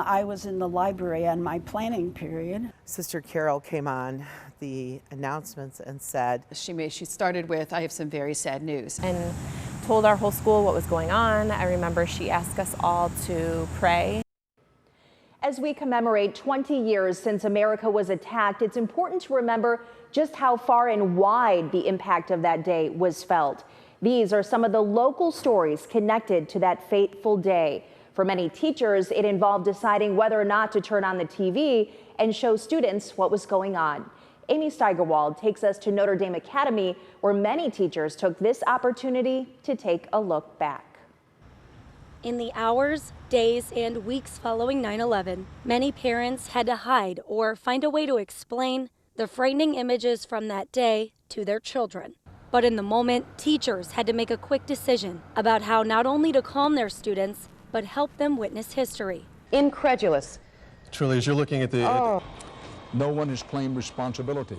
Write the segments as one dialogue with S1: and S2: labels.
S1: I was in the library on my planning period.
S2: Sister Carol came on the announcements and said,
S3: She started with, "I have some very sad news,"
S4: and told our whole school what was going on. I remember she asked us all to pray.
S5: As we commemorate 20 years since America was attacked, it's important to remember just how far and wide the impact of that day was felt. These are some of the local stories connected to that fateful day. For many teachers, it involved deciding whether or not to turn on the TV and show students what was going on. Amy Steigerwald takes us to Notre Dame Academy, where many teachers took this opportunity to take a look back.
S6: In the hours, days, and weeks following 9/11, many parents had to hide or find a way to explain the frightening images from that day to their children. But in the moment, teachers had to make a quick decision about how not only to calm their students, but help them witness history.
S5: Incredulous.
S7: Truly, as you're looking at the...
S8: No one has claimed responsibility.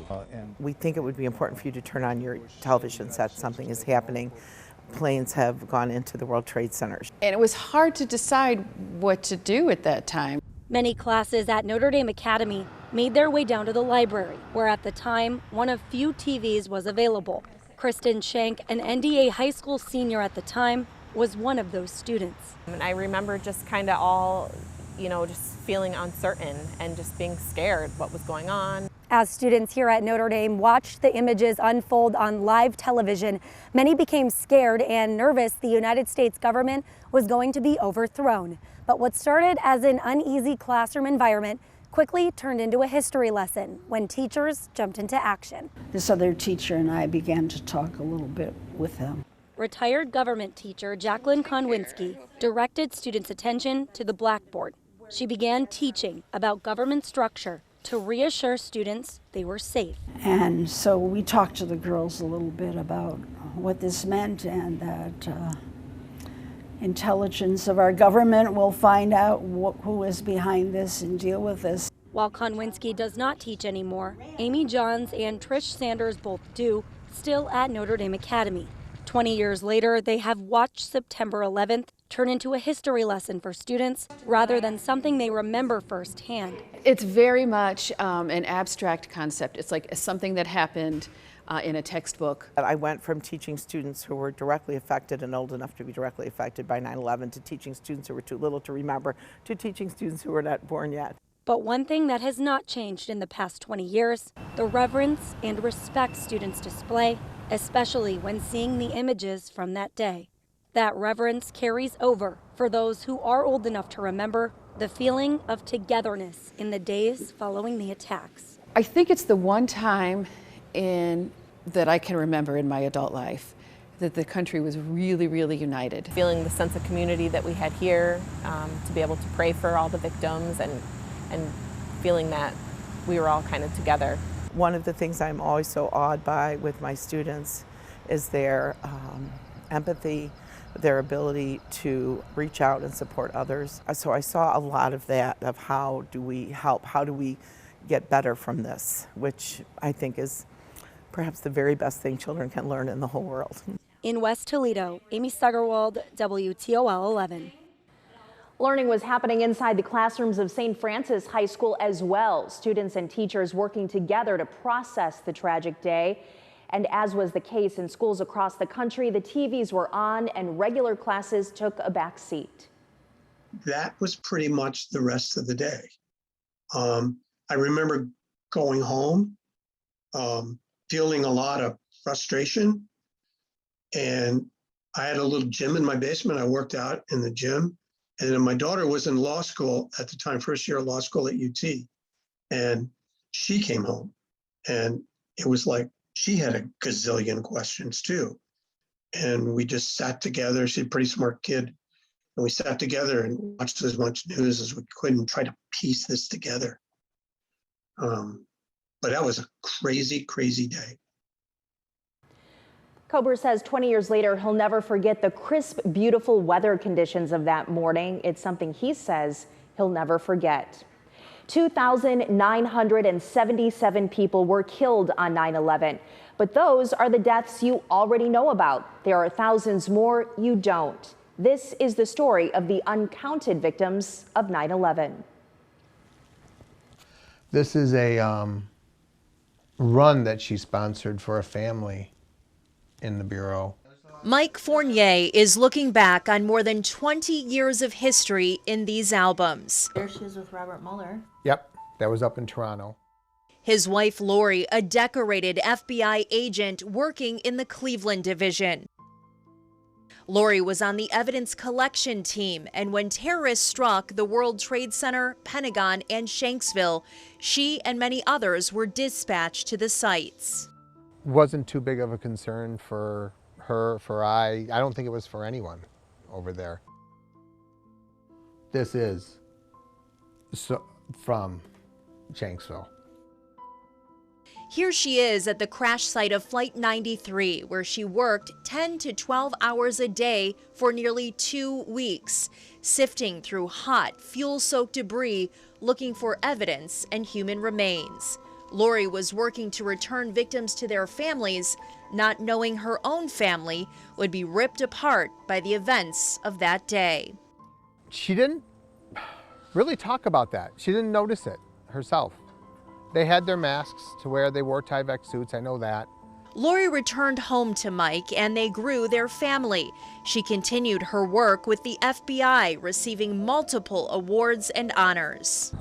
S2: we think it would be important for you to turn on your television set. Something is happening. Planes have gone into the World Trade Centers.
S3: and it was hard to decide what to do at that time.
S6: Many classes at Notre Dame Academy made their way down to the library, where at the time, one of few TVs was available. Kristen Shank, an NDA high school senior at the time, was one of those students.
S4: And I remember just kind of all, just feeling uncertain and just being scared what was going on.
S6: As students here at Notre Dame watched the images unfold on live television, many became scared and nervous the United States government was going to be overthrown. But what started as an uneasy classroom environment quickly turned into a history lesson when teachers jumped into action.
S1: This other teacher and I began to talk a little bit with them.
S6: Retired government teacher Jacqueline Konwinski directed students' attention to the blackboard. She began teaching about government structure to reassure students they were safe.
S1: And so we talked to the girls a little bit about what this meant, and that intelligence of our government will find out who is behind this and deal with this.
S6: While Konwinski does not teach anymore, Amy Johns and Trish Sanders both do, still at Notre Dame Academy. 20 years later, they have watched September 11th turn into a history lesson for students rather than something they remember firsthand.
S3: It's very much an abstract concept. It's like something that happened in a textbook.
S2: I went from teaching students who were directly affected and old enough to be directly affected by 9/11 to teaching students who were too little to remember to teaching students who were not born yet.
S6: But one thing that has not changed in the past 20 years, the reverence and respect students display, especially when seeing the images from that day. That reverence carries over for those who are old enough to remember the feeling of togetherness in the days following the attacks.
S3: I think it's the one time that I can remember in my adult life that the country was really, really united.
S4: Feeling the sense of community that we had here, to be able to pray for all the victims and feeling that we were all kind of together.
S2: One of the things I'm always so awed by with my students is their empathy, their ability to reach out and support others. So I saw a lot of that, of how do we help, how do we get better from this, which I think is perhaps the very best thing children can learn in the whole world.
S6: In West Toledo, Amy Steigerwald, WTOL 11.
S5: Learning was happening inside the classrooms of St. Francis High School as well. Students and teachers working together to process the tragic day. And as was the case in schools across the country, the TVs were on and regular classes took a back seat.
S9: That was pretty much the rest of the day. I remember going home, feeling a lot of frustration. And I had a little gym in my basement. I worked out in the gym. And then my daughter was in law school at the time, first year of law school at UT. And she came home. And it was like, she had a gazillion questions too. And we just sat together. She's a pretty smart kid. And we sat together and watched as much news as we could and tried to piece this together. But that was a crazy, crazy day.
S5: Kober says 20 years later, he'll never forget the crisp, beautiful weather conditions of that morning. It's something he says he'll never forget. 2,977 people were killed on 9/11, but those are the deaths you already know about. There are thousands more you don't. This is the story of the uncounted victims of 9/11.
S7: This is a run that she sponsored for a family in the Bureau.
S10: Mike Fournier is looking back on more than 20 years of history in these albums.
S11: There she is with Robert Mueller.
S7: Yep, that was up in Toronto.
S10: His wife, Lori, a decorated FBI agent working in the Cleveland division. Lori was on the evidence collection team, and when terrorists struck the World Trade Center, Pentagon, and Shanksville, she and many others were dispatched to the sites.
S7: Wasn't too big of a concern for her, I don't think it was for anyone over there. This is from Shanksville.
S10: Here she is at the crash site of Flight 93, where she worked 10 to 12 hours a day for nearly 2 weeks, sifting through hot, fuel-soaked debris, looking for evidence and human remains. Lori was working to return victims to their families, not knowing her own family would be ripped apart by the events of that day.
S7: She didn't really talk about that. She didn't notice it herself. They had their masks to wear, they wore Tyvek suits, I know that.
S10: Lori returned home to Mike and they grew their family. She continued her work with the FBI, receiving multiple awards and honors.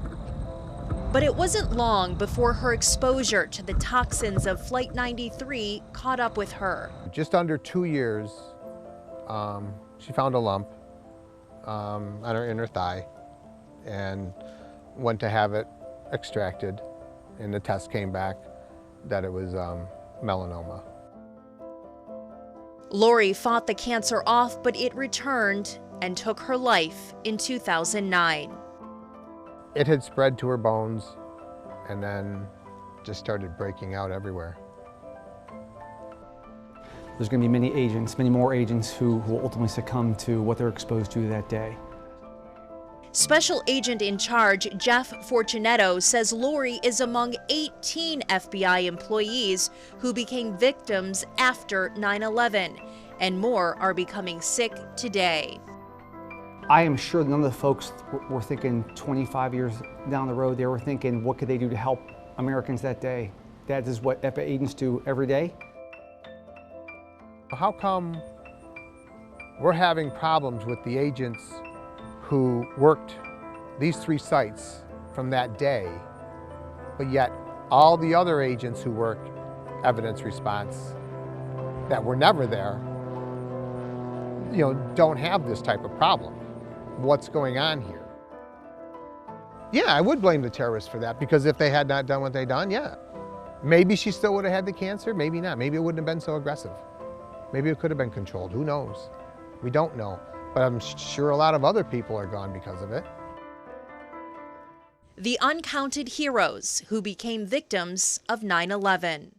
S10: But it wasn't long before her exposure to the toxins of Flight 93 caught up with her.
S7: Just under 2 years, she found a lump on her inner thigh and went to have it extracted, and the test came back that it was melanoma.
S10: Lori fought the cancer off, but it returned and took her life in 2009.
S7: It had spread to her bones and then just started breaking out everywhere.
S12: There's going to be many agents, many more agents who will ultimately succumb to what they're exposed to that day.
S10: Special Agent in Charge Jeff Fortunetto says Lori is among 18 FBI employees who became victims after 9/11, and more are becoming sick today.
S12: I am sure none of the folks were thinking 25 years down the road, they were thinking, what could they do to help Americans that day? That is what FBI agents do every day.
S7: How come we're having problems with the agents who worked these 3 sites from that day, but yet all the other agents who worked evidence response that were never there, don't have this type of problem? What's going on here? Yeah, I would blame the terrorists for that, because if they had not done what they done, yeah. Maybe she still would have had the cancer, maybe not. Maybe it wouldn't have been so aggressive. Maybe it could have been controlled, who knows? We don't know, but I'm sure a lot of other people are gone because of it.
S10: The uncounted heroes who became victims of 9/11.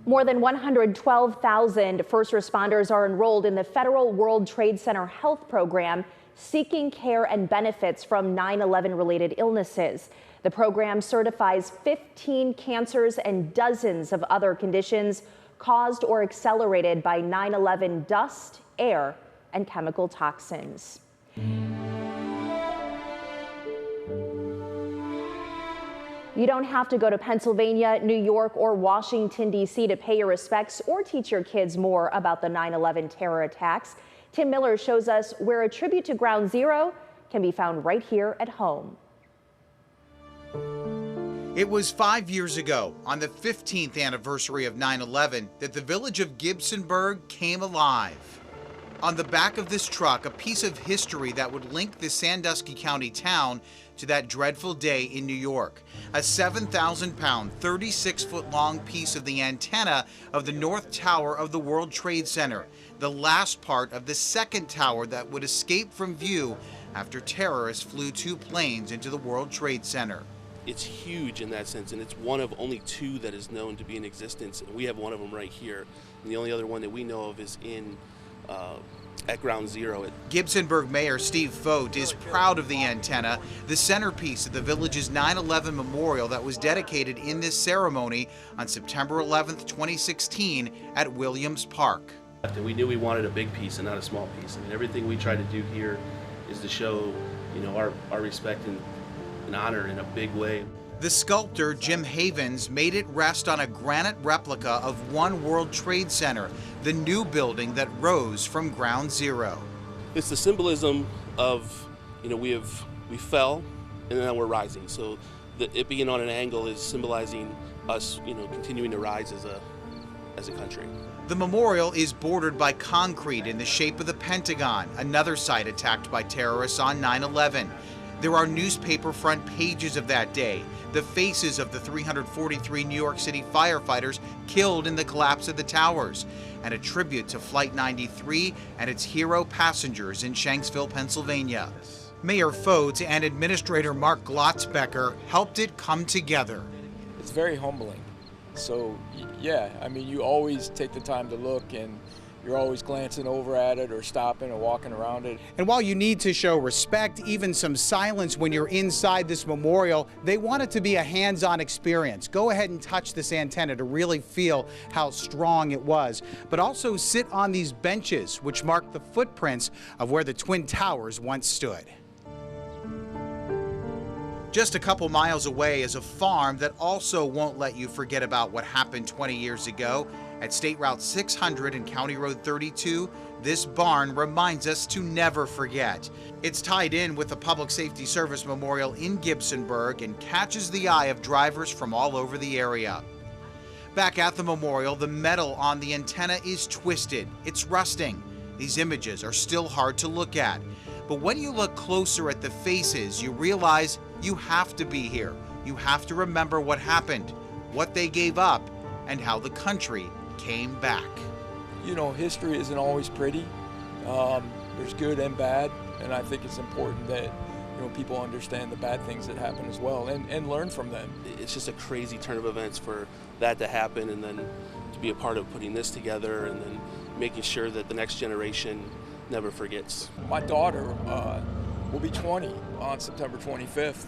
S5: More than 112,000 first responders are enrolled in the Federal World Trade Center Health Program, seeking care and benefits from 9/11 related illnesses. The program certifies 15 cancers and dozens of other conditions caused or accelerated by 9/11 dust, air, and chemical toxins. You don't have to go to Pennsylvania, New York, or Washington, D.C. to pay your respects or teach your kids more about the 9/11 terror attacks. Tim Miller shows us where a tribute to Ground Zero can be found right here at home.
S13: It was 5 years ago, on the 15th anniversary of 9/11, that the village of GIBSONBURG came alive. On the back of this truck, a piece of history that would link the Sandusky County town to that dreadful day in New York. A 7,000-pound, 36-foot-long piece of the antenna of the North Tower of the World Trade Center, the last part of the second tower that would escape from view after terrorists flew 2 planes into the World Trade Center.
S11: it's huge in that sense, and it's one of only 2 that is known to be in existence, and we have one of them right here. And the only other one that we know of is at Ground Zero.
S13: Gibsonburg Mayor Steve Fote is proud of the antenna, the centerpiece of the village's 9/11 memorial that was dedicated in this ceremony on September 11th, 2016 at Williams Park.
S11: And we knew we wanted a big piece and not a small piece. I mean, everything we try to do here is to show, our respect and honor in a big way.
S13: The sculptor, Jim Havens, made it rest on a granite replica of One World Trade Center, the new building that rose from Ground Zero.
S11: It's the symbolism of, we fell and now we're rising. So it being on an angle is symbolizing us, continuing to rise as a country.
S13: The memorial is bordered by concrete in the shape of the Pentagon, another site attacked by terrorists on 9/11. There are newspaper front pages of that day, the faces of the 343 New York City firefighters killed in the collapse of the towers, and a tribute to Flight 93 and its hero passengers in Shanksville, Pennsylvania. Mayor Fote and Administrator Mark Glotzbecker helped it come together.
S14: It's very humbling. So, yeah, I mean, you always take the time to look, and you're always glancing over at it or stopping or walking around it.
S13: And while you need to show respect, even some silence when you're inside this memorial, they want it to be a hands-on experience. Go ahead and touch this antenna to really feel how strong it was. But also sit on these benches, which mark the footprints of where the Twin Towers once stood. Just a couple miles away is a farm that also won't let you forget about what happened 20 years ago. At State Route 600 and County Road 32, this barn reminds us to never forget. It's tied in with the Public Safety Service Memorial in Gibsonburg and catches the eye of drivers from all over the area. Back at the memorial, the metal on the antenna is twisted. It's rusting. These images are still hard to look at. But when you look closer at the faces, you realize you have to be here. You have to remember what happened, what they gave up, and how the country came back.
S14: History isn't always pretty. There's good and bad, and I think it's important that people understand the bad things that happen as well and learn from them.
S11: It's just a crazy turn of events for that to happen, and then to be a part of putting this together and then making sure that the next generation never forgets.
S14: My daughter will be 20 on September 25th,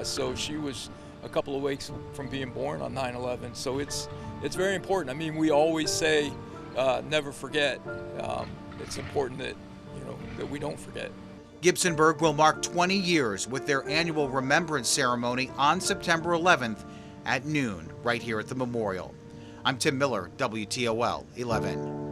S14: so she was a couple of weeks from being born on 9/11. So it's very important. I mean, we always say never forget. It's important that that we don't forget.
S13: Gibsonburg will mark 20 years with their annual remembrance ceremony on September 11th at noon, right here at the memorial. I'm Tim Miller, WTOL 11.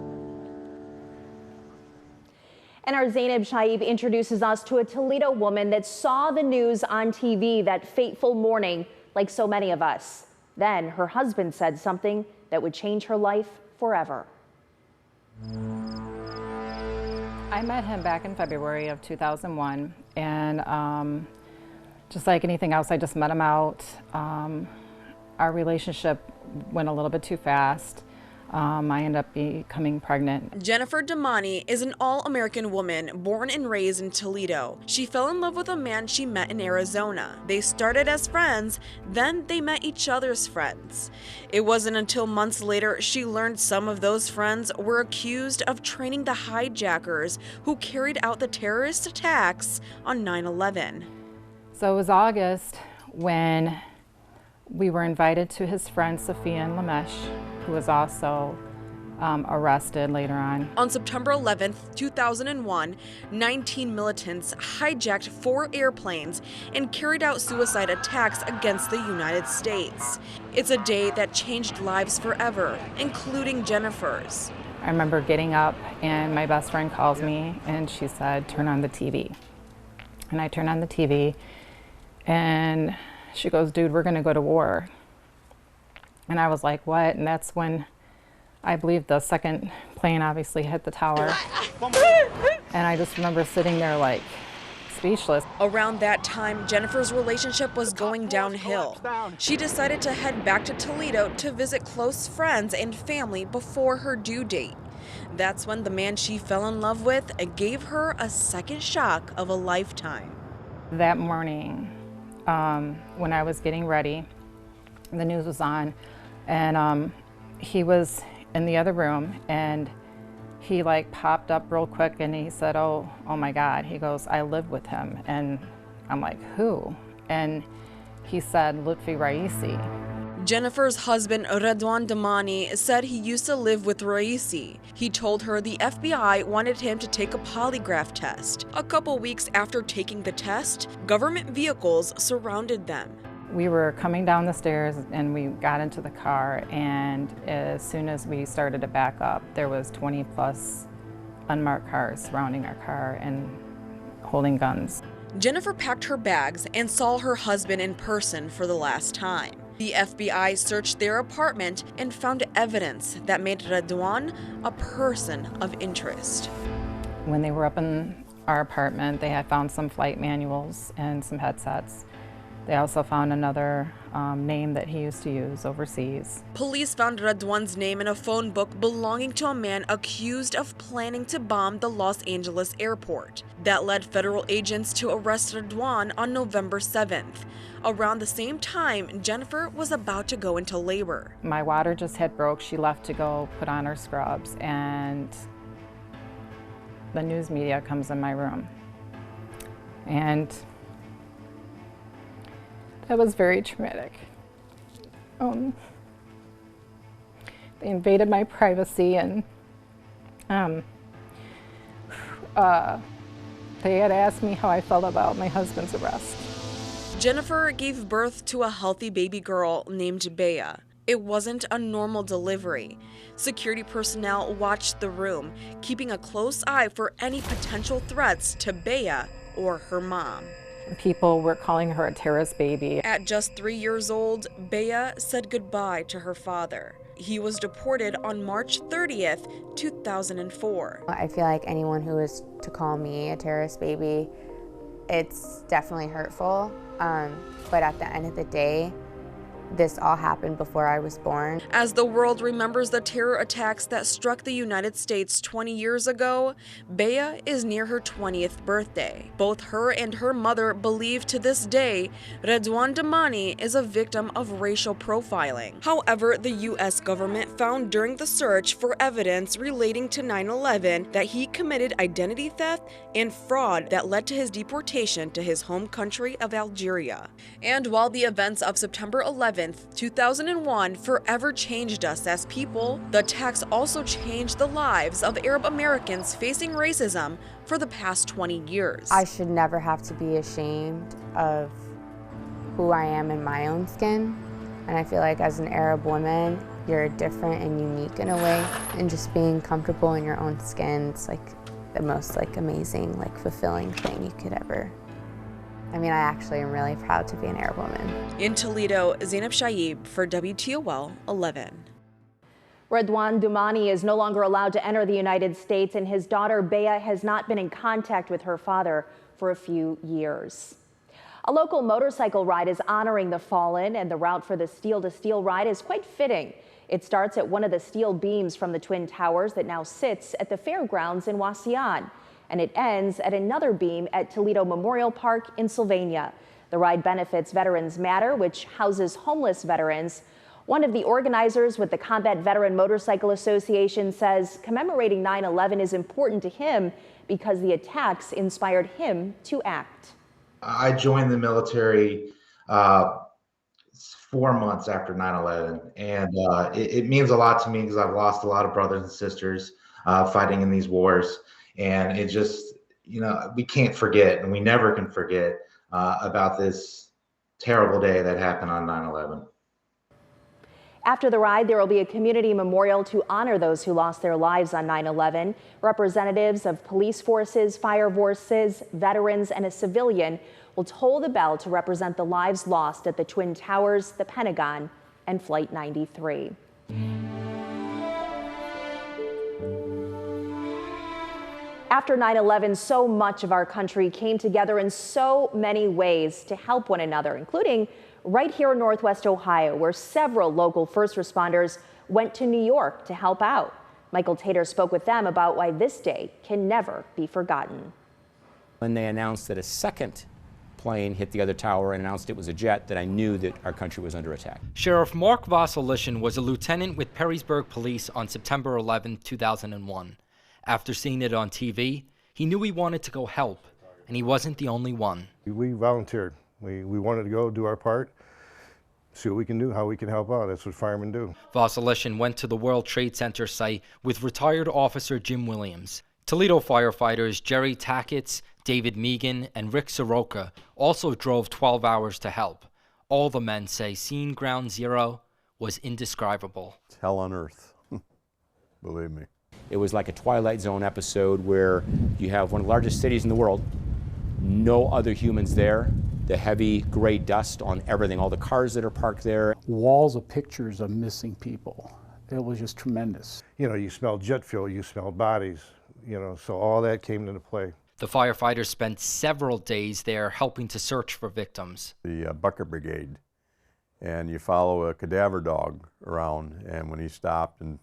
S5: And our Zainab Shaib introduces us to a Toledo woman that saw the news on TV that fateful morning, like so many of us. Then her husband said something that would change her life forever.
S15: I met him back in February of 2001, and just like anything else, I just met him out. Our relationship went a little bit too fast. I ended up becoming pregnant.
S16: Jennifer Damani is an all-American woman born and raised in Toledo. She fell in love with a man she met in Arizona. They started as friends, then they met each other's friends. It wasn't until months later she learned some of those friends were accused of training the hijackers who carried out the terrorist attacks on 9/11.
S15: So it was August when we were invited to his friend Sophia and Lamesh, who was also arrested later on.
S16: On September 11th, 2001, 19 militants hijacked 4 airplanes and carried out suicide attacks against the United States. It's a day that changed lives forever, including Jennifer's.
S15: I remember getting up and my best friend calls me and she said, "Turn on the TV." And I turned on the TV and she goes, "Dude, we're gonna go to war." And I was like, "What?" And that's when I believe the second plane obviously hit the tower. And I just remember sitting there like speechless.
S16: Around that time, Jennifer's relationship was going downhill. She decided to head back to Toledo to visit close friends and family before her due date. That's when the man she fell in love with gave her a second shock of a lifetime.
S15: That morning, when I was getting ready. The news was on, and he was in the other room, and he like popped up real quick, and he said, oh my God. He goes, I live with him. And I'm like, who? And he said, Lutfi Raisi.
S16: Jennifer's husband, Redwan Damani, said he used to live with Raisi. He told her the FBI wanted him to take a polygraph test. A couple weeks after taking the test, government vehicles surrounded them.
S15: We were coming down the stairs and we got into the car, and as soon as we started to back up, there was 20 plus unmarked cars surrounding our car and holding guns.
S16: Jennifer packed her bags and saw her husband in person for the last time. The FBI searched their apartment and found evidence that made Redwan a person of interest.
S15: When they were up in our apartment, they had found some flight manuals and some headsets. They also found another name that he used to use overseas.
S16: Police found Redwan's name in a phone book belonging to a man accused of planning to bomb the Los Angeles airport. That led federal agents to arrest Redwan on November 7th. Around the same time, Jennifer was about to go into labor.
S15: My water just had broke. She left to go put on her scrubs, and the news media comes in my room. And that was very traumatic. They invaded my privacy, and they had asked me how I felt about my husband's arrest.
S16: Jennifer gave birth to a healthy baby girl named Bea. It wasn't a normal delivery. Security personnel watched the room, keeping a close eye for any potential threats to Bea or her mom.
S15: People were calling her a terrorist baby.
S16: At just 3 years old, Bea said goodbye to her father. He was deported on March 30th, 2004.
S17: I feel like anyone who is to call me a terrorist baby, it's definitely hurtful. But at the end of the day, this all happened before I was born.
S16: As the world remembers the terror attacks that struck the United States 20 years ago, Bea is near her 20th birthday. Both her and her mother believe to this day Redwan Damani is a victim of racial profiling. However, the U.S. government found during the search for evidence relating to 9/11 that he committed identity theft and fraud that led to his deportation to his home country of Algeria. And while the events of September 11th, 2001 forever changed us as people, the attacks also changed the lives of Arab Americans facing racism for the past 20 years.
S17: I should never have to be ashamed of who I am in my own skin. And I feel like as an Arab woman, you're different and unique in a way. And just being comfortable in your own skin, it's like the most amazing, fulfilling thing you could ever. I mean, I actually am really proud to be an Arab woman.
S16: In Toledo, Zainab Shaib for WTOL 11.
S5: Redwan Damani is no longer allowed to enter the United States, and his daughter Bea has not been in contact with her father for a few years. A local motorcycle ride is honoring the fallen, and the route for the Steel to Steel ride is quite fitting. It starts at one of the steel beams from the Twin Towers that now sits at the fairgrounds in Wauseon, and it ends at another beam at Toledo Memorial Park in Sylvania. The ride benefits Veterans Matter, which houses homeless veterans. One of the organizers with the Combat Veteran Motorcycle Association says commemorating 9/11 is important to him because the attacks inspired him to act.
S18: I joined the military 4 months after 9/11, and it means a lot to me because I've lost a lot of brothers and sisters fighting in these wars. And it just, we can't forget, and we never can forget about this terrible day that happened on 9/11.
S5: After the ride, there will be a community memorial to honor those who lost their lives on 9/11. Representatives of police forces, fire forces, veterans, and a civilian will toll the bell to represent the lives lost at the Twin Towers, the Pentagon, and Flight 93. After 9/11, so much of our country came together in so many ways to help one another, including right here in Northwest Ohio, where several local first responders went to New York to help out. Michael Tater spoke with them about why this day can never be forgotten.
S19: When they announced that a second plane hit the other tower and announced it was a jet, that I knew that our country was under attack.
S20: Sheriff Mark Vasilishin was a lieutenant with Perrysburg Police on September 11, 2001. After seeing it on TV, he knew he wanted to go help, and he wasn't the only one.
S21: We volunteered. We wanted to go do our part, see what we can do, how we can help out. That's what firemen do.
S20: Vasilishin went to the World Trade Center site with retired officer Jim Williams. Toledo firefighters Jerry Tacketts, David Meegan, and Rick Soroka also drove 12 hours to help. All the men say seeing Ground Zero was indescribable.
S22: It's hell on earth, believe me.
S19: It was like a Twilight Zone episode where you have one of the largest cities in the world, no other humans there, the heavy gray dust on everything, all the cars that are parked there.
S23: Walls of pictures of missing people. It was just tremendous.
S21: You know, you smelled jet fuel, you smelled bodies, you know, so all that came into play.
S20: The firefighters spent several days there helping to search for victims.
S22: The bucket brigade, and you follow a cadaver dog around, and when he stopped, and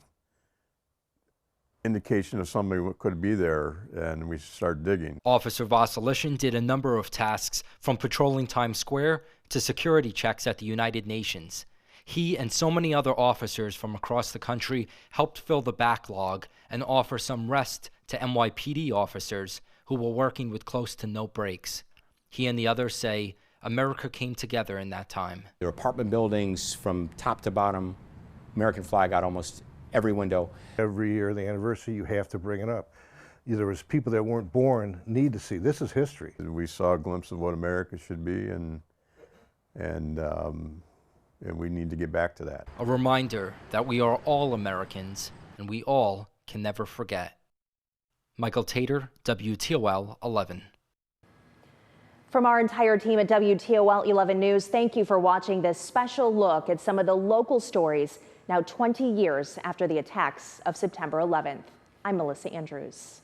S22: indication of somebody could be there, and we started digging.
S20: Officer Vasilishin did a number of tasks, from patrolling Times Square to security checks at the United Nations. He and so many other officers from across the country helped fill the backlog and offer some rest to NYPD officers who were working with close to no breaks. He and the others say America came together in that time.
S19: There were apartment buildings from top to bottom, American flag out almost every window.
S21: Every year, the anniversary, you have to bring it up. There was people that weren't born need to see. This is history.
S22: We saw a glimpse of what America should be, and we need to get back to that.
S20: A reminder that we are all Americans, and we all can never forget. Michael Tater, WTOL 11.
S5: From our entire team at WTOL 11 News, thank you for watching this special look at some of the local stories now 20 years after the attacks of September 11th. I'm Melissa Andrews.